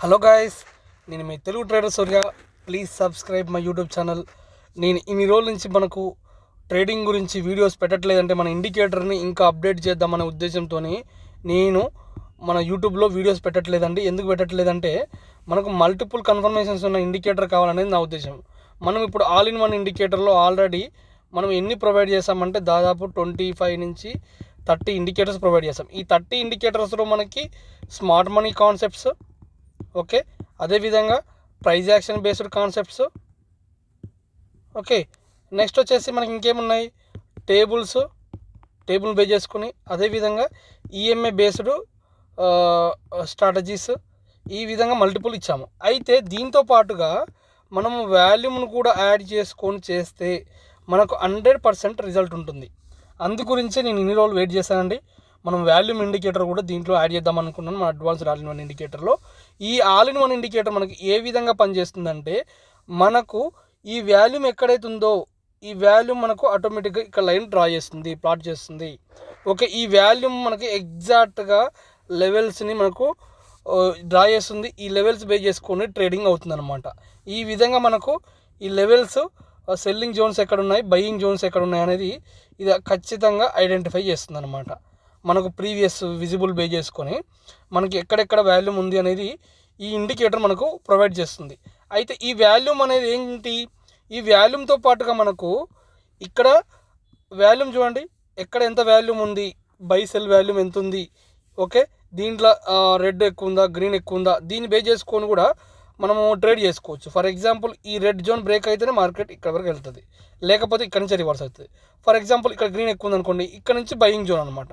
Hello guys, నేను మీ Telugu trader Surya. Please subscribe my YouTube channel. నేను ఇన్ని రోజుల నుంచి మనకు ట్రేడింగ్ గురించి వీడియోస్ పెట్టట్లేదంటే మన ఇండికేటర్ని ఇంకా అప్డేట్ చేద్దామనే ఉద్దేశంతో నేను మన యూట్యూబ్లో వీడియోస్ పెట్టట్లేదండి. ఎందుకు పెట్టట్లేదంటే మనకు మల్టిపుల్ కన్ఫర్మేషన్స్ ఉన్న ఇండికేటర్ కావాలనేది నా ఉద్దేశం. మనం ఇప్పుడు ఆల్ ఇన్ వన్ ఇండికేటర్లో ఆల్రెడీ మనం ఎన్ని ప్రొవైడ్ చేసామంటే దాదాపు 25 నుంచి 30 ఇండికేటర్స్ ప్రొవైడ్ చేస్తాం. ఈ 30 ఇండికేటర్స్లో మనకి స్మార్ట్ మనీ కాన్సెప్ట్స్, ఓకే, అదేవిధంగా price action based concepts, okay, next వచ్చేసి మనకి ఇంకేమున్నాయి, టేబుల్ బేస్ చేసుకుని, అదేవిధంగా ఈఎంఐ బేస్డ్ స్ట్రాటజీస్, ఈ విధంగా మల్టిపుల్ ఇచ్చాము. అయితే దీంతో పాటుగా మనము వాల్యూమ్ను కూడా యాడ్ చేసుకొని చేస్తే మనకు 100% రిజల్ట్ ఉంటుంది. అందు గురించే నేను ఇన్ని రోజులు వెయిట్ చేశానండి. మనం వాల్యూమ్ ఇండికేటర్ కూడా దీంట్లో యాడ్ చేద్దాం అనుకున్నాను మన అడ్వాన్స్డ్ ఆల్ ఇన్ వన్ ఇండికేటర్లో. ఈ ఆల్ ఇన్ వన్ ఇండికేటర్ మనకి ఏ విధంగా పనిచేస్తుందంటే మనకు ఈ వాల్యూమ్ ఎక్కడైతే ఉందో ఈ వాల్యూమ్ మనకు ఆటోమేటిక్గా ఇక్కడ లైన్ డ్రా చేస్తుంది, ప్లాట్ చేస్తుంది. ఓకే, ఈ వాల్యూమ్ మనకి ఎగ్జాక్ట్గా లెవెల్స్ని మనకు డ్రా చేస్తుంది. ఈ లెవెల్స్ బేస్ చేసుకొని ట్రేడింగ్ అవుతుంది అనమాట. ఈ విధంగా మనకు ఈ లెవెల్స్ సెల్లింగ్ జోన్స్ ఎక్కడ ఉన్నాయి, బయింగ్ జోన్స్ ఎక్కడ ఉన్నాయి అనేది ఇది ఖచ్చితంగా ఐడెంటిఫై చేస్తుంది అనమాట. మనకు ప్రీవియస్ విజిబుల్ బేస్ చేసుకొని మనకి ఎక్కడెక్కడ వాల్యూమ్ ఉంది అనేది ఈ ఇండికేటర్ మనకు ప్రొవైడ్ చేస్తుంది. అయితే ఈ వాల్యూమ్ అనేది ఏంటి, ఈ వాల్యూమ్తో పాటుగా మనకు ఇక్కడ వాల్యూమ్ చూడండి, ఎక్కడ ఎంత వాల్యూమ్ ఉంది, బై సెల్ వాల్యూమ్ ఎంత ఉంది, ఓకే, దీంట్లో రెడ్ ఎక్కువ ఉందా, గ్రీన్ ఎక్కువ ఉందా, దీన్ని బేస్ చేసుకొని కూడా మనము ట్రేడ్ చేసుకోవచ్చు. ఫర్ ఎగ్జాంపుల్ ఈ రెడ్ జోన్ బ్రేక్ అయితేనే మార్కెట్ ఇక్కడ వరకు వెళ్తుంది, లేకపోతే ఇక్కడ నుంచి రివర్స్ అవుతుంది. ఫర్ ఎగ్జాంపుల్ ఇక్కడ గ్రీన్ ఎక్కువ ఉంది అనుకోండి, ఇక్కడ నుంచి బయింగ్ జోన్ అనమాట.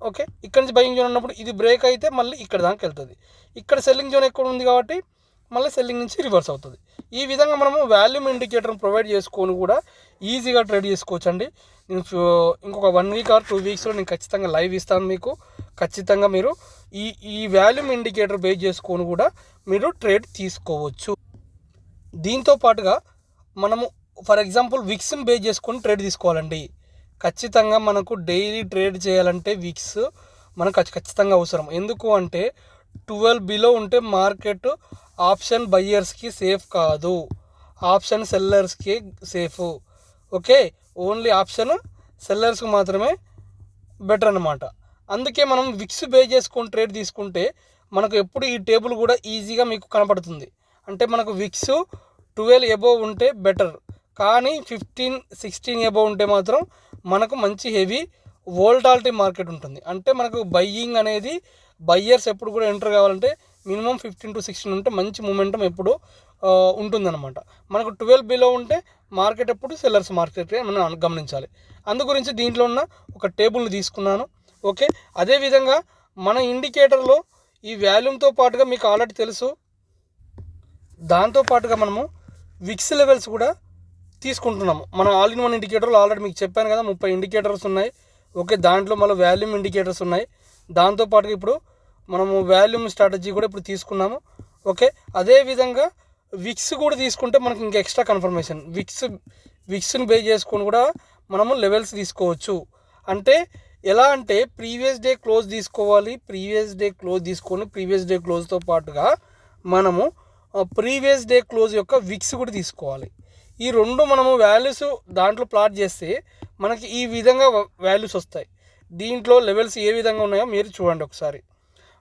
ఓకే, ఇక్కడ నుంచి బయింగ్ జోన్ ఉన్నప్పుడు ఇది బ్రేక్ అయితే మళ్ళీ ఇక్కడ దాకా వెళ్తుంది. ఇక్కడ సెల్లింగ్ జోన్ ఎక్కువ ఉంది కాబట్టి మళ్ళీ సెల్లింగ్ నుంచి రివర్స్ అవుతుంది. ఈ విధంగా మనము వాల్యూమ్ ఇండికేటర్ని ప్రొవైడ్ చేసుకొని కూడా ఈజీగా ట్రేడ్ చేసుకోవచ్చు అండి. నేను ఇంకొక 1 వీక్ ఆర్ 2 వీక్స్లో నేను ఖచ్చితంగా లైవ్ ఇస్తాను మీకు. ఖచ్చితంగా మీరు ఈ వాల్యూమ్ ఇండికేటర్ బేస్ చేసుకొని కూడా మీరు ట్రేడ్ తీసుకోవచ్చు. దీంతో పాటుగా మనము ఫర్ ఎగ్జాంపుల్ విక్స్ని బేస్ చేసుకొని ట్రేడ్ తీసుకోవాలండి. ఖచ్చితంగా మనకు డైలీ ట్రేడ్ చేయాలంటే విక్స్ మనకు ఖచ్చితంగా అవసరం. ఎందుకు అంటే 12 బిలో ఉంటే మార్కెట్ ఆప్షన్ బయ్యర్స్కి సేఫ్ కాదు, ఆప్షన్ సెల్లర్స్కి సేఫ్. ఓకే, ఓన్లీ ఆప్షన్ సెల్లర్స్కి మాత్రమే బెటర్ అనమాట. అందుకే మనం విక్స్ బేస్ చేసుకొని ట్రేడ్ తీసుకుంటే మనకు ఎప్పుడు ఈ టేబుల్ కూడా ఈజీగా మీకు కనపడుతుంది. అంటే మనకు విక్స్ 12 ఎబోవ్ ఉంటే బెటర్, కానీ 15, 16 ఎబోవ్ ఉంటే మాత్రం మనకు మంచి హెవీ వోల్టాలిటీ మార్కెట్ ఉంటుంది. అంటే మనకు బయ్యింగ్ అనేది బయ్యర్స్ ఎప్పుడు కూడా ఎంటర్ కావాలంటే మినిమం 15 to 16 ఉంటే మంచి మూమెంటం ఎప్పుడు ఉంటుందన్నమాట. మనకు 12 బిలో ఉంటే మార్కెట్ ఎప్పుడు సెల్లర్స్ మార్కెట్ మనం గమనించాలి. అందు గురించి దీంట్లో ఉన్న ఒక టేబుల్ని తీసుకున్నాను. ఓకే, అదేవిధంగా మన ఇండికేటర్లో ఈ వాల్యూమ్తో పాటుగా మీకు ఆల్రెడీ తెలుసు, దాంతోపాటుగా మనము విక్స్ లెవెల్స్ కూడా తీసుకుంటున్నాము. మన ఆల్ ఇన్ వన్ ఇండికేటర్లో ఆల్రెడీ మీకు చెప్పాను కదా 30 ఇండికేటర్స్ ఉన్నాయి. ఓకే, దాంట్లో మళ్ళీ వాల్యూమ్ ఇండికేటర్స్ ఉన్నాయి. దాంతోపాటుగా ఇప్పుడు మనము వాల్యూమ్ స్ట్రాటజీ కూడా ఇప్పుడు తీసుకున్నాము. ఓకే, అదేవిధంగా విక్స్ కూడా తీసుకుంటే మనకి ఇంకా ఎక్స్ట్రా కన్ఫర్మేషన్ విక్స్ని బేస్ చేసుకొని కూడా మనము లెవెల్స్ తీసుకోవచ్చు. అంటే ఎలా అంటే ప్రీవియస్ డే క్లోజ్ తీసుకోవాలి, ప్రీవియస్ డే క్లోజ్తో పాటుగా మనము ప్రీవియస్ డే క్లోజ్ యొక్క విక్స్ కూడా తీసుకోవాలి. ఈ రెండు మనము వాల్యూస్ దాంట్లో ప్లాట్ చేస్తే మనకి ఈ విధంగా వాల్యూస్ వస్తాయి. దీంట్లో లెవెల్స్ ఏ విధంగా ఉన్నాయో మీరు చూడండి ఒకసారి.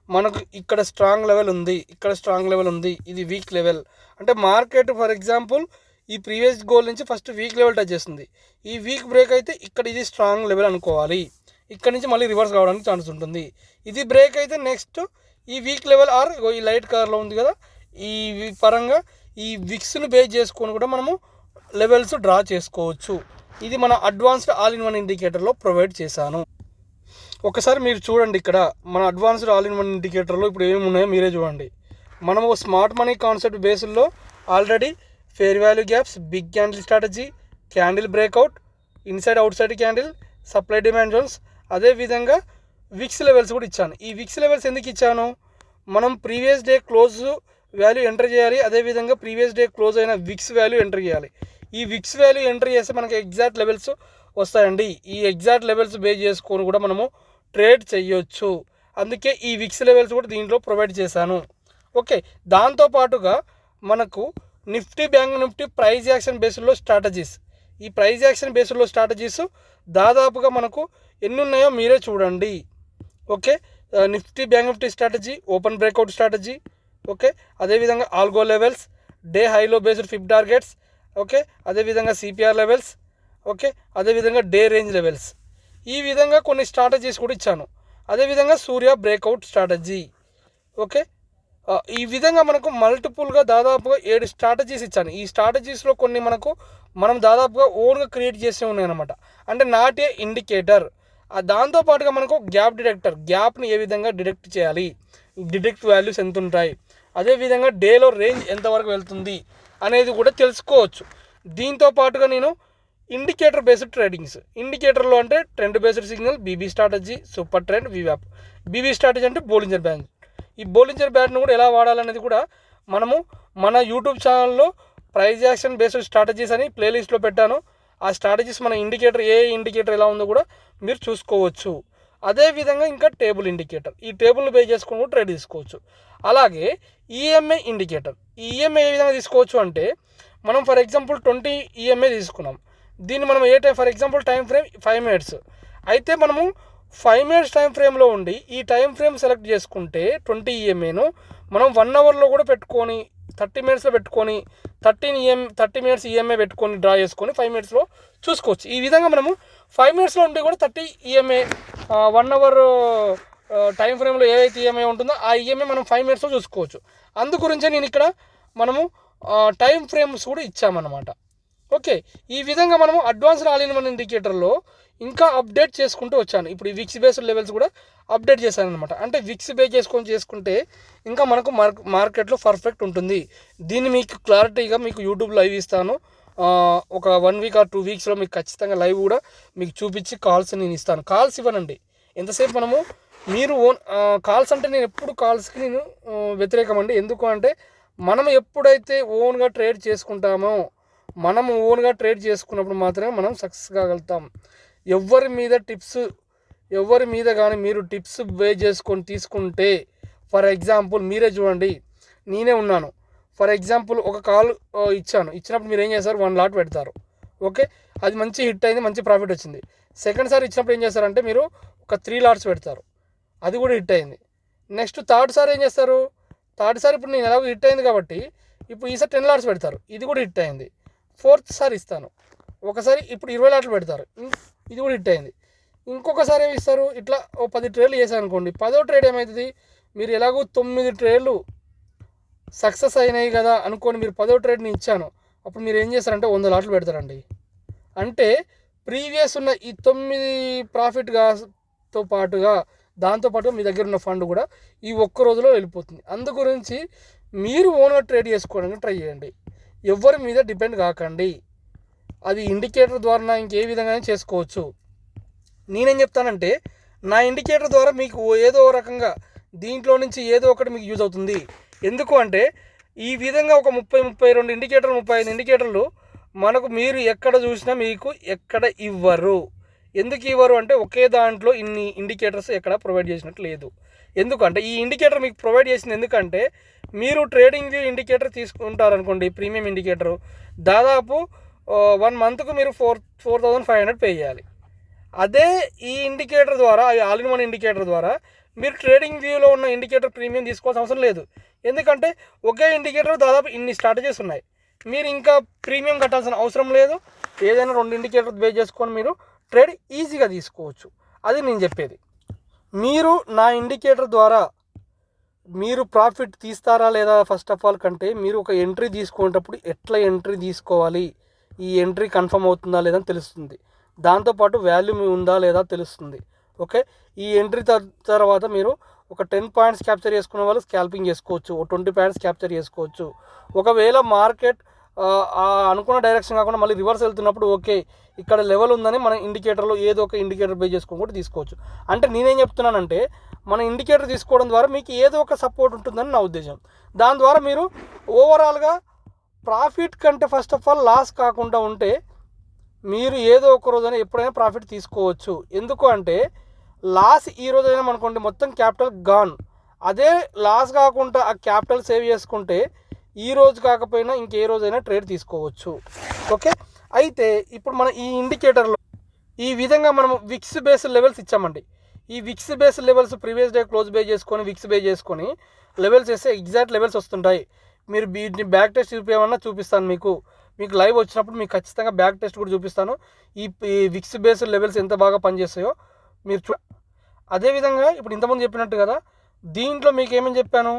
మనకు ఇక్కడ స్ట్రాంగ్ లెవెల్ ఉంది, ఇక్కడ స్ట్రాంగ్ లెవెల్ ఉంది, ఇది వీక్ లెవెల్. అంటే మార్కెట్ ఫర్ ఎగ్జాంపుల్ ఈ ప్రీవియస్ గోల్ నుంచి ఫస్ట్ వీక్ లెవెల్ టచ్ చేస్తుంది. ఈ వీక్ బ్రేక్ అయితే ఇక్కడ ఇది స్ట్రాంగ్ లెవెల్ అనుకోవాలి. ఇక్కడ నుంచి మళ్ళీ రివర్స్ కావడానికి ఛాన్స్ ఉంటుంది. ఇది బ్రేక్ అయితే నెక్స్ట్ ఈ వీక్ లెవెల్ ఆర్ ఈ లైట్ కలర్లో ఉంది కదా, ఈ పరంగా ఈ విక్స్ని బేస్ చేసుకొని కూడా మనము లెవెల్స్ డ్రా చేసుకోవచ్చు. ఇది మన అడ్వాన్స్డ్ ఆల్ ఇన్ వన్ ఇండికేటర్లో ప్రొవైడ్ చేశాను. ఒకసారి మీరు చూడండి, ఇక్కడ మన అడ్వాన్స్డ్ ఆల్ ఇన్ వన్ ఇండికేటర్లో ఇప్పుడు ఏమి ఉన్నాయో మీరే చూడండి. మనము స్మార్ట్ మనీ కాన్సెప్ట్ బేస్లో already fair value gaps, big candle strategy, candle breakout, inside outside candle, supply demand zones, అదేవిధంగా విక్స్ లెవెల్స్ కూడా ఇచ్చాను. ఈ విక్స్ లెవెల్స్ ఎందుకు ఇచ్చాను, మనం previous day close value enter చేయాలి, అదేవిధంగా ప్రీవియస్ డే క్లోజ్ అయిన విక్స్ వాల్యూ ఎంటర్ చేయాలి. ఈ విక్స్ వాల్యూ ఎంటర్ చేస్తే మనకి ఎగ్జాక్ట్ లెవెల్స్ వస్తాయండి. ఈ ఎగ్జాక్ట్ లెవెల్స్ బేస్ చేసుకొని కూడా మనము ట్రేడ్ చేయొచ్చు. అందుకే ఈ విక్స్ లెవెల్స్ కూడా దీంట్లో ప్రొవైడ్ చేశాను. ఓకే, దాంతోపాటుగా మనకు Nifty bank Nifty price action బేస్డ్లో స్ట్రాటజీస్, ఈ ప్రైజ్ యాక్షన్ బేస్డ్లో స్ట్రాటజీస్ దాదాపుగా మనకు ఎన్ని ఉన్నాయో మీరే చూడండి. Okay, Nifty bank Nifty strategy, open breakout strategy, okay, అదేవిధంగా algo levels, day high low based fib targets, okay, అదేవిధంగా సిపిఆర్ లెవెల్స్, ఓకే, అదేవిధంగా డే రేంజ్ లెవెల్స్, ఈ విధంగా కొన్ని స్ట్రాటజీస్ కూడా ఇచ్చాను. అదేవిధంగా సూర్య బ్రేక్అవుట్ స్ట్రాటజీ. ఓకే, ఈ విధంగా మనకు మల్టిపుల్గా దాదాపుగా 7 స్ట్రాటజీస్ ఇచ్చాను. ఈ స్ట్రాటజీస్లో కొన్ని మనం దాదాపుగా ఓన్గా క్రియేట్ చేసి ఉన్నాయన్నమాట. అంటే నాట్ ఏ ఇండికేటర్. దాంతోపాటుగా మనకు గ్యాప్ డిటెక్టర్, గ్యాప్ని ఏ విధంగా డిటెక్ట్ చేయాలి, డిటెక్ట్ వాల్యూస్ ఎంత ఉంటాయి, అదేవిధంగా డేలో రేంజ్ ఎంతవరకు వెళ్తుంది అనేది కూడా తెలుసుకోవచ్చు. దీంతో పాటుగా నేను ఇండికేటర్ బేస్డ్ ట్రేడింగ్స్, ఇండికేటర్లో అంటే trend based signal, BB strategy, super trend, వివాప్. బీబీ స్ట్రాటజీ అంటే బోలింజర్ బ్యాండ్. ఈ బోలింజర్ బ్యాండ్ను కూడా ఎలా వాడాలనేది కూడా మనము మన యూట్యూబ్ ఛానల్లో ప్రైజ్ యాక్షన్ బేస్డ్ స్ట్రాటజీస్ అని ప్లేలిస్ట్లో పెట్టాను. ఆ స్ట్రాటజీస్ మన ఇండికేటర్ ఏ ఇండికేటర్ ఎలా ఉందో కూడా మీరు చూసుకోవచ్చు. అదేవిధంగా ఇంకా టేబుల్ ఇండికేటర్, ఈ టేబుల్ని బేస్ చేసుకొని కూడా ట్రేడ్ తీసుకోవచ్చు. అలాగే ఈఎంఐ ఇండికేటర్, ఈ ఈఎంఐ ఏ విధంగా తీసుకోవచ్చు అంటే మనం ఫర్ ఎగ్జాంపుల్ 20 ఈఎంఐ తీసుకున్నాం. దీన్ని మనం for example time frame 5 minutes అయితే మనము 5 minutes టైం ఫ్రేమ్లో ఉండి ఈ టైం ఫ్రేమ్ సెలెక్ట్ చేసుకుంటే 20 ఈఎంఐను మనం 1 hourలో కూడా పెట్టుకొని 30 minutesలో పెట్టుకొని 30 minutes ఈఎంఐ పెట్టుకొని డ్రా చేసుకొని 5 minutesలో చూసుకోవచ్చు. ఈ విధంగా మనము 5 minutesలో ఉండి కూడా 30 ఈఎంఐ 1 hour టైం ఫ్రేమ్లో ఏదైతే ఈఎంఐ ఉంటుందో ఆ ఈఎంఐ మనం 5 minutesలో చూసుకోవచ్చు. అందు గురించే నేను ఇక్కడ మనము టైం ఫ్రేమ్స్ కూడా ఇచ్చామన్నమాట. ఓకే, ఈ విధంగా మనము అడ్వాన్స్డ్ ఆల్ ఇన్ వన్ ఇండికేటర్లో ఇంకా అప్డేట్ చేసుకుంటూ వచ్చాను. ఇప్పుడు ఈ విక్స్ బేస్డ్ లెవెల్స్ కూడా అప్డేట్ చేశాను అనమాట. అంటే విక్స్ బేస్ చేసుకుంటే ఇంకా మనకు మార్కెట్లో పర్ఫెక్ట్ ఉంటుంది. దీన్ని మీకు క్లారిటీగా మీకు యూట్యూబ్ లైవ్ ఇస్తాను. ఒక 1 week or 2 weeksలో మీకు ఖచ్చితంగా లైవ్ కూడా మీకు చూపించి కాల్స్ నేను ఇస్తాను. కాల్స్ ఇవ్వనండి, ఎంతసేపు మనము మీరు కాల్స్ అంటే నేను ఎప్పుడు కాల్స్కి నేను వ్యతిరేకం అండి. ఎందుకు అంటే మనం ఎప్పుడైతే ఓన్గా ట్రేడ్ చేసుకుంటామో, మనం ఓన్గా ట్రేడ్ చేసుకున్నప్పుడు మాత్రమే మనం సక్సెస్ కాగలుగుతాం. ఎవరి మీద కానీ మీరు టిప్స్ బేస్ చేసుకొని తీసుకుంటే, ఫర్ ఎగ్జాంపుల్ మీరే చూడండి, నేనే ఉన్నాను. ఫర్ ఎగ్జాంపుల్ ఒక కాల్ ఇచ్చినప్పుడు మీరు ఏం చేస్తారు, 1 lot పెడతారు. ఓకే, అది మంచి హిట్ అయింది, మంచి ప్రాఫిట్ వచ్చింది. సెకండ్ సారి ఇచ్చినప్పుడు ఏం చేస్తారంటే మీరు ఒక 3 lots పెడతారు, అది కూడా హిట్ అయింది. నెక్స్ట్ థర్డ్ సారి ఏం చేస్తారు, థర్డ్ సారి ఇప్పుడు నేను ఎలాగో హిట్ అయింది కాబట్టి ఇప్పుడు ఈసారి 10 lots పెడతారు, ఇది కూడా హిట్ అయింది. ఫోర్త్ సారి ఇస్తాను, ఒకసారి ఇప్పుడు 20 lots పెడతారు, ఇది కూడా హిట్ అయింది. ఇంకొకసారి ఏమి ఇస్తారు, ఇట్లా 10 ట్రేడ్లు చేశారు అనుకోండి, 10వ ట్రేడ్ ఏమవుతుంది, మీరు ఎలాగో 9 ట్రేడ్లు సక్సెస్ అయినాయి కదా అనుకోని మీరు 10వ ట్రేడ్ని ఇచ్చాను, అప్పుడు మీరు ఏం చేస్తారంటే 100 lots పెడతారండి. అంటే ప్రీవియస్ ఉన్న ఈ 9 ప్రాఫిట్తో పాటుగా దాంతోపాటు మీ దగ్గర ఉన్న ఫండ్ కూడా ఈ ఒక్క రోజులో వెళ్ళిపోతుంది. అందు గురించి మీరు ఓన్గా ట్రేడ్ చేసుకోవడానికి ట్రై చేయండి, ఎవరి మీద డిపెండ్ కాకండి. అది ఇండికేటర్ ద్వారా ఇంకే విధంగా చేసుకోవచ్చు. నేనేం చెప్తానంటే నా ఇండికేటర్ ద్వారా మీకు ఏదో రకంగా దీంట్లో నుంచి ఏదో ఒకటి మీకు యూజ్ అవుతుంది. ఎందుకు అంటే ఈ విధంగా ఒక 30-32 ఇండికేటర్లు 35 ఇండికేటర్లు మనకు మీరు ఎక్కడ చూసినా మీకు ఎక్కడ ఇవ్వరు. ఎందుకు ఇవ్వరు అంటే ఒకే దాంట్లో ఇన్ని ఇండికేటర్స్ ఎక్కడ ప్రొవైడ్ చేసినట్టు లేదు. ఎందుకంటే ఈ ఇండికేటర్ మీకు ప్రొవైడ్ చేసింది ఎందుకంటే మీరు ట్రేడింగ్ వ్యూ ఇండికేటర్ తీసుకుంటారనుకోండి, ప్రీమియం ఇండికేటర్ దాదాపు 1 monthకు మీరు 4,500 పే చేయాలి. అదే ఈ ఇండికేటర్ ద్వారా, ఆల్ ఇన్ వన్ ఇండికేటర్ ద్వారా మీరు ట్రేడింగ్ వ్యూలో ఉన్న ఇండికేటర్ ప్రీమియం తీసుకోవాల్సిన అవసరం లేదు. ఎందుకంటే ఒకే ఇండికేటర్ దాదాపు ఇన్ని స్ట్రాటజీస్ ఉన్నాయి, మీరు ఇంకా ప్రీమియం కట్టాల్సిన అవసరం లేదు. ఏదైనా 2 ఇండికేటర్ బేస్ చేసుకొని మీరు ట్రేడ్ ఈజీగా తీసుకోవచ్చు. అది నేను చెప్పేది. మీరు నా ఇండికేటర్ ద్వారా మీరు ప్రాఫిట్ తీస్తారా లేదా ఫస్ట్ ఆఫ్ ఆల్ కంటే మీరు ఒక ఎంట్రీ తీసుకునేటప్పుడు ఎట్లా ఎంట్రీ తీసుకోవాలి, ఈ ఎంట్రీ కన్ఫర్మ్ అవుతుందా లేదా తెలుస్తుంది. దాంతోపాటు వాల్యూ ఉందా లేదా తెలుస్తుంది. ఓకే, ఈ ఎంట్రీ తర్వాత మీరు ఒక 10 points క్యాప్చర్ చేసుకునే వాళ్ళు స్కాల్పింగ్ చేసుకోవచ్చు, 20 points క్యాప్చర్ చేసుకోవచ్చు. ఒకవేళ మార్కెట్ అనుకున్న డైరెక్షన్ కాకుండా మళ్ళీ రివర్స్ వెళ్తున్నప్పుడు ఓకే ఇక్కడ లెవెల్ ఉందని మన ఇండికేటర్లో ఏదో ఒక ఇండికేటర్ బేస్ చేసుకొని కూడా తీసుకోవచ్చు. అంటే నేనేం చెప్తున్నానంటే మన ఇండికేటర్ తీసుకోవడం ద్వారా మీకు ఏదో ఒక సపోర్ట్ ఉంటుందని నా ఉద్దేశం. దాని ద్వారా మీరు ఓవరాల్గా ప్రాఫిట్ కంటే ఫస్ట్ ఆఫ్ ఆల్ లాస్ కాకుండా ఉంటే మీరు ఏదో ఒక రోజైనా ఎప్పుడైనా ప్రాఫిట్ తీసుకోవచ్చు. ఎందుకు అంటే లాస్ ఈ రోజైనా అనుకోండి మొత్తం క్యాపిటల్ గాన్, అదే లాస్ కాకుండా ఆ క్యాపిటల్ సేవ్ చేసుకుంటే ఈ రోజు కాకపోయినా ఇంకే రోజైనా ట్రేడ్ తీసుకోవచ్చు. ఓకే, అయితే ఇప్పుడు మనం ఈ ఇండికేటర్లో ఈ విధంగా మనం విక్స్ బేస్ లెవెల్స్ ఇచ్చామండి. ఈ VIX base levels previous day close బే చేసుకొని విక్స్ బే చేసుకొని లెవెల్స్ వేస్తే ఎగ్జాక్ట్ లెవెల్స్ వస్తుంటాయి. మీరు వీటిని బ్యాక్ టెస్ట్ చూపించమన్నా చూపిస్తాను. మీకు లైవ్ వచ్చినప్పుడు మీకు ఖచ్చితంగా బ్యాక్ టెస్ట్ కూడా చూపిస్తాను. ఈ విక్స్ బేస్ లెవెల్స్ ఎంత బాగా పనిచేస్తాయో మీరు అదేవిధంగా ఇప్పుడు ఇంతకుముందు చెప్పినట్టు కదా, దీంట్లో మీకు ఏమని చెప్పాను,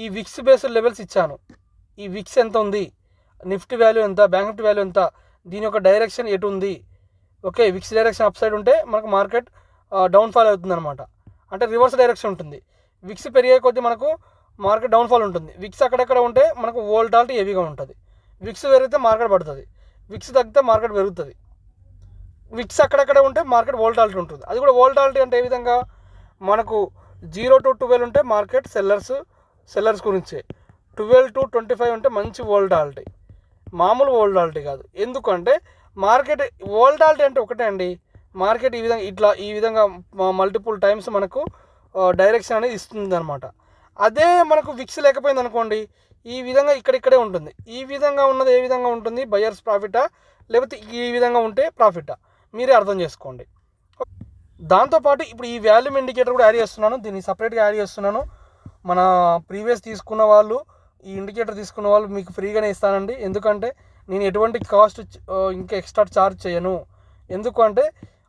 ఈ విక్స్ బేస్ లెవెల్స్ ఇచ్చాను. ఈ విక్స్ ఎంత ఉంది, నిఫ్టీ వాల్యూ ఎంత, బ్యాంక్ నిఫ్టీ వాల్యూ ఎంత, దీని యొక్క డైరెక్షన్ ఎటు ఉంది. Okay, VIX direction up side ఉంటే మనకు మార్కెట్ డౌన్ఫాల్ అవుతుంది అనమాట, అంటే రివర్స్ డైరెక్షన్ ఉంటుంది. విక్స్ పెరిగే కొద్దీ మనకు మార్కెట్ డౌన్ఫాల్ ఉంటుంది. విక్స్ అక్కడక్కడ ఉంటే మనకు వోల్టాలిటీ హెవీగా ఉంటుంది. విక్స్ పెరిగితే మార్కెట్ పడుతుంది, విక్స్ తగ్గితే మార్కెట్ పెరుగుతుంది. విక్స్ అక్కడక్కడ ఉంటే మార్కెట్ వోల్టాలిటీ ఉంటుంది. అది కూడా వోల్టాలిటీ అంటే ఏ విధంగా, మనకు 0 to 12 ఉంటే మార్కెట్ సెల్లర్స్ గురించే, 12 to 25 ఉంటే మంచి వోల్టాలిటీ, మామూలు వోల్టాలిటీ కాదు. ఎందుకంటే మార్కెట్ వోల్టాలిటీ అంటే ఒకటే అండి, మార్కెట్ ఈ విధంగా మల్టిపుల్ టైమ్స్ మనకు డైరెక్షన్ అనేది ఇస్తుంది అనమాట. అదే మనకు విక్స్ లేకపోయింది అనుకోండి, ఈ విధంగా ఇక్కడిక్కడే ఉంటుంది. ఈ విధంగా ఉన్నది ఏ విధంగా ఉంటుంది, బయర్స్ ప్రాఫిటా లేకపోతే ఈ విధంగా ఉంటే ప్రాఫిటా, మీరే అర్థం చేసుకోండి. దాంతోపాటు ఇప్పుడు ఈ వాల్యూమ్ ఇండికేటర్ కూడా యాడ్ చేస్తున్నాను, దీన్ని సపరేట్గా యాడ్ చేస్తున్నాను. మన ప్రీవియస్ తీసుకున్న వాళ్ళు, ఈ ఇండికేటర్ తీసుకున్న వాళ్ళు మీకు ఫ్రీగానే ఇస్తానండి. ఎందుకంటే నేను ఎటువంటి కాస్ట్ ఇంకా ఎక్స్ట్రా ఛార్జ్ చేయను. ఎందుకంటే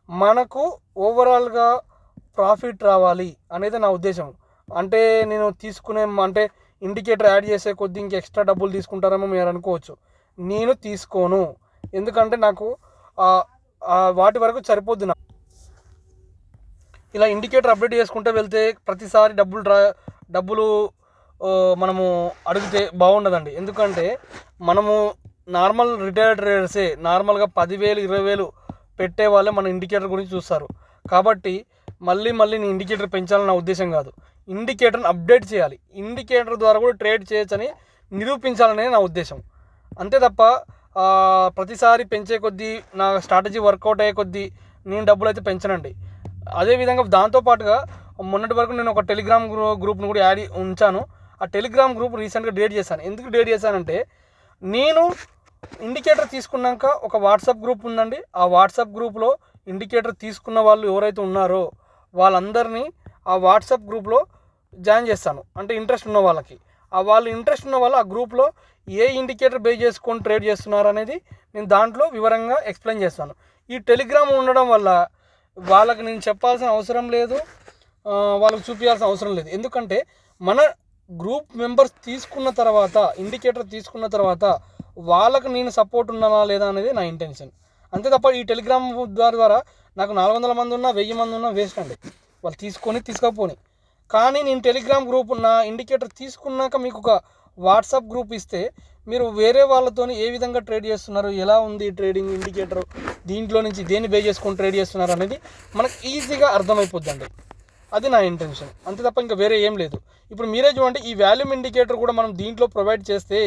మనకు ఓవరాల్గా ప్రాఫిట్ రావాలి అనేది నా ఉద్దేశం. అంటే నేను అంటే ఇండికేటర్ యాడ్ చేసే కొద్దీ ఇంక ఎక్స్ట్రా డబ్బులు తీసుకుంటారేమో మీరు అనుకోవచ్చు. నేను తీసుకోను, ఎందుకంటే నాకు వాటి వరకు సరిపోద్ది. ఇలా ఇండికేటర్ అప్డేట్ చేసుకుంటే వెళ్తే ప్రతిసారి డబ్బులు మనము అడిగితే బాగుండదండి. ఎందుకంటే మనము నార్మల్ రిటైల్ ట్రేడర్సే నార్మల్గా 10,000 20,000 పెట్టే వాళ్ళే మన ఇండికేటర్ గురించి చూస్తారు. కాబట్టి మళ్ళీ నేను ఇండికేటర్ పెంచాలని నా ఉద్దేశం కాదు, ఇండికేటర్ని అప్డేట్ చేయాలి. ఇండికేటర్ ద్వారా కూడా ట్రేడ్ చేయొచ్చని నిరూపించాలనే నా ఉద్దేశం. అంతే తప్ప ప్రతిసారి పెంచే కొద్దీ నా స్ట్రాటజీ వర్కౌట్ అయ్యే కొద్దీ నేను డబ్బులు అయితే పెంచనండి. అదేవిధంగా దాంతోపాటుగా మొన్నటి వరకు నేను ఒక టెలిగ్రామ్ గ్రూప్ను కూడా యాడ్ ఉంచాను. ఆ టెలిగ్రామ్ గ్రూప్ రీసెంట్గా డిలీట్ చేశాను. ఎందుకు డిలీట్ చేశానంటే, నేను ఇండికేటర్ తీసుకున్నాక ఒక వాట్సాప్ గ్రూప్ ఉందండి. ఆ వాట్సాప్ గ్రూప్లో ఇండికేటర్ తీసుకున్న వాళ్ళు ఎవరైతే ఉన్నారో వాళ్ళందరినీ ఆ వాట్సాప్ గ్రూప్లో జాయిన్ చేస్తాను. అంటే ఇంట్రెస్ట్ ఉన్న వాళ్ళకి, ఇంట్రెస్ట్ ఉన్న వాళ్ళు ఆ గ్రూప్లో ఏ ఇండికేటర్ బేస్ చేసుకొని ట్రేడ్ చేస్తున్నారు అనేది నేను దాంట్లో వివరంగా ఎక్స్ప్లెయిన్ చేస్తాను. ఈ టెలిగ్రామ్ ఉండడం వల్ల వాళ్ళకి నేను చెప్పాల్సిన అవసరం లేదు, వాళ్ళకి చూపించాల్సిన అవసరం లేదు. ఎందుకంటే మన గ్రూప్ మెంబర్స్ తీసుకున్న తర్వాత, ఇండికేటర్ తీసుకున్న తర్వాత వాళ్ళకి నేను సపోర్ట్ ఉన్నానా లేదా అనేది నా ఇంటెన్షన్. అంతే తప్ప ఈ టెలిగ్రామ్ ద్వారా నాకు 400 మంది ఉన్నా 1000 మంది ఉన్నా వేస్ట్ అండి, వాళ్ళు తీసుకోకపోని. కానీ నేను టెలిగ్రామ్ గ్రూప్ నా ఇండికేటర్ తీసుకున్నాక మీకు ఒక వాట్సాప్ గ్రూప్ ఇస్తే మీరు వేరే వాళ్ళతో ఏ విధంగా ట్రేడ్ చేస్తున్నారు, ఎలా ఉంది ట్రేడింగ్ ఇండికేటర్, దీంట్లో నుంచి దేన్ని బేస్ చేసుకొని ట్రేడ్ చేస్తున్నారు అనేది మనకు ఈజీగా అర్థమైపోద్దండి. అది నా ఇంటెన్షన్, అంతే తప్ప ఇంకా వేరే ఏం లేదు. ఇప్పుడు మీరే చూడండి, ఈ వాల్యూమ్ ఇండికేటర్ కూడా మనం దీంట్లో ప్రొవైడ్ చేస్తే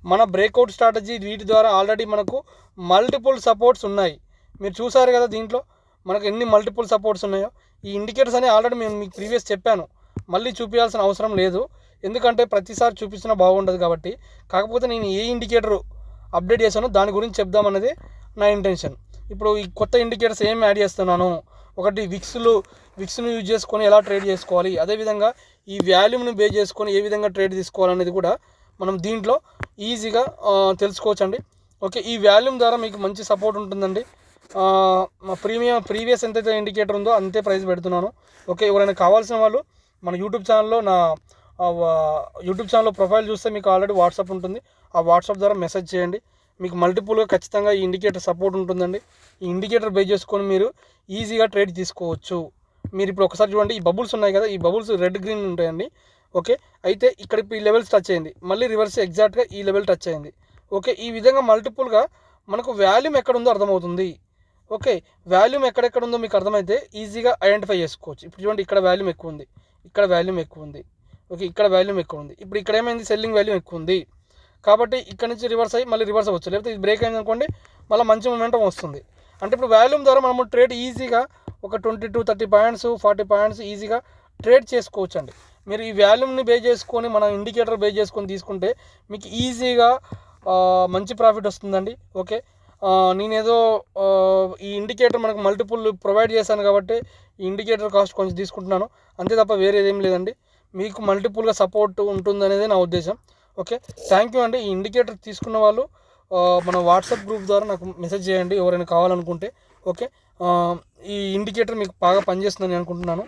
మన బ్రేక్అవుట్ స్ట్రాటజీ వీటి ద్వారా ఆల్రెడీ మనకు మల్టిపుల్ సపోర్ట్స్ ఉన్నాయి. మీరు చూసారు కదా దీంట్లో మనకు ఎన్ని మల్టిపుల్ సపోర్ట్స్ ఉన్నాయో. ఈ ఇండికేటర్స్ అని ఆల్రెడీ మేము మీకు ప్రీవియస్ చెప్పాను, మళ్ళీ చూపించాల్సిన అవసరం లేదు. ఎందుకంటే ప్రతిసారి చూపించినా బాగుండదు కాబట్టి. కాకపోతే నేను ఏ ఇండికేటర్ అప్డేట్ చేశానో దాని గురించి చెప్దామన్నది నా ఇంటెన్షన్. ఇప్పుడు ఈ కొత్త ఇండికేటర్స్ ఏం యాడ్ చేస్తున్నాను, ఒకటి విక్స్ను యూజ్ చేసుకొని ఎలా ట్రేడ్ చేసుకోవాలి, అదేవిధంగా ఈ వాల్యూమ్ని బేస్ చేసుకొని ఏ విధంగా ట్రేడ్ తీసుకోవాలనేది కూడా మనం దీంట్లో ఈజీగా తెలుసుకోవచ్చండి. ఓకే, ఈ వాల్యూమ్ ద్వారా మీకు మంచి సపోర్ట్ ఉంటుందండి. ప్రీవియస్ ఎంతైతే ఇండికేటర్ ఉందో అంతే ప్రైస్ పెడుతున్నాను. ఓకే, ఎవరైనా కావాల్సిన వాళ్ళు మన యూట్యూబ్ ఛానల్లో ప్రొఫైల్ చూస్తే మీకు ఆల్రెడీ వాట్సాప్ ఉంటుంది. ఆ వాట్సాప్ ద్వారా మెసేజ్ చేయండి, మీకు మల్టిపుల్గా ఖచ్చితంగా ఈ ఇండికేటర్ సపోర్ట్ ఉంటుందండి. ఈ ఇండికేటర్ బేస్ చేసుకొని మీరు ఈజీగా ట్రేడ్ తీసుకోవచ్చు. మీరు ఇప్పుడు ఒకసారి చూడండి, ఈ బబుల్స్ ఉన్నాయి కదా, ఈ బబుల్స్ రెడ్ గ్రీన్ ఉంటాయండి. ఓకే, అయితే ఇక్కడ ఈ లెవెల్స్ టచ్ అయింది, మళ్ళీ రివర్స్ ఎగ్జాక్ట్గా ఈ లెవెల్ టచ్ అయింది. ఓకే, ఈ విధంగా మల్టిపుల్గా మనకు వాల్యూమ్ ఎక్కడ ఉందో అర్థమవుతుంది. ఓకే, వాల్యూమ్ ఎక్కడెక్కడ ఉందో మీకు అర్థమైతే ఈజీగా ఐడెంటిఫై చేసుకోవచ్చు. ఇప్పుడు చూడండి, ఇక్కడ వాల్యూమ్ ఎక్కువ ఉంది, ఇక్కడ వాల్యూమ్ ఎక్కువ ఉంది. ఓకే, ఇక్కడ వాల్యూమ్ ఎక్కువ ఉంది. ఇప్పుడు ఇక్కడ ఏమైంది, సెల్లింగ్ వాల్యూమ్ ఎక్కువ ఉంది కాబట్టి ఇక్కడ నుంచి రివర్స్ అయ్యి మళ్ళీ రివర్స్ అవ్వచ్చు. లేకపోతే ఇది బ్రేక్ అయింది అనుకోండి, మళ్ళీ మంచి మొమెంటం వస్తుంది. అంటే ఇప్పుడు వాల్యూమ్ ద్వారా మనము ట్రేడ్ ఈజీగా ఒక 20 to 30 పాయింట్స్ 40 పాయింట్స్ ఈజీగా ట్రేడ్ చేసుకోవచ్చు అండి. మీరు ఈ వాల్యూమ్ని బే చేసుకొని మన ఇండికేటర్ బే చేసుకొని తీసుకుంటే మీకు ఈజీగా మంచి ప్రాఫిట్ వస్తుందండి. ఓకే, నేనేదో ఈ ఇండికేటర్ మనకు మల్టిపుల్ ప్రొవైడ్ చేశాను కాబట్టి ఈ ఇండికేటర్ కాస్ట్ కొంచెం తీసుకుంటున్నాను, అంతే తప్ప వేరేదేం లేదండి. మీకు మల్టిపుల్గా సపోర్ట్ ఉంటుందనేది నా ఉద్దేశం. ఓకే, థ్యాంక్ యూ అండి. ఈ ఇండికేటర్ తీసుకున్న వాళ్ళు మన వాట్సాప్ గ్రూప్ ద్వారా నాకు మెసేజ్ చేయండి ఎవరైనా కావాలనుకుంటే. ఓకే, ఈ ఇండికేటర్ మీకు బాగా పనిచేస్తుందని అనుకుంటున్నాను.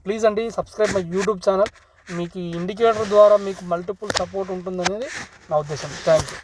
ప్లీజ్ అండి సబ్స్క్రైబ్ మై యూట్యూబ్ ఛానల్. మీకు ఈ ఇండికేటర్ ద్వారా మీకు మల్టిపుల్ సపోర్ట్ ఉంటుందనేది నా ఉద్దేశం. Thank you.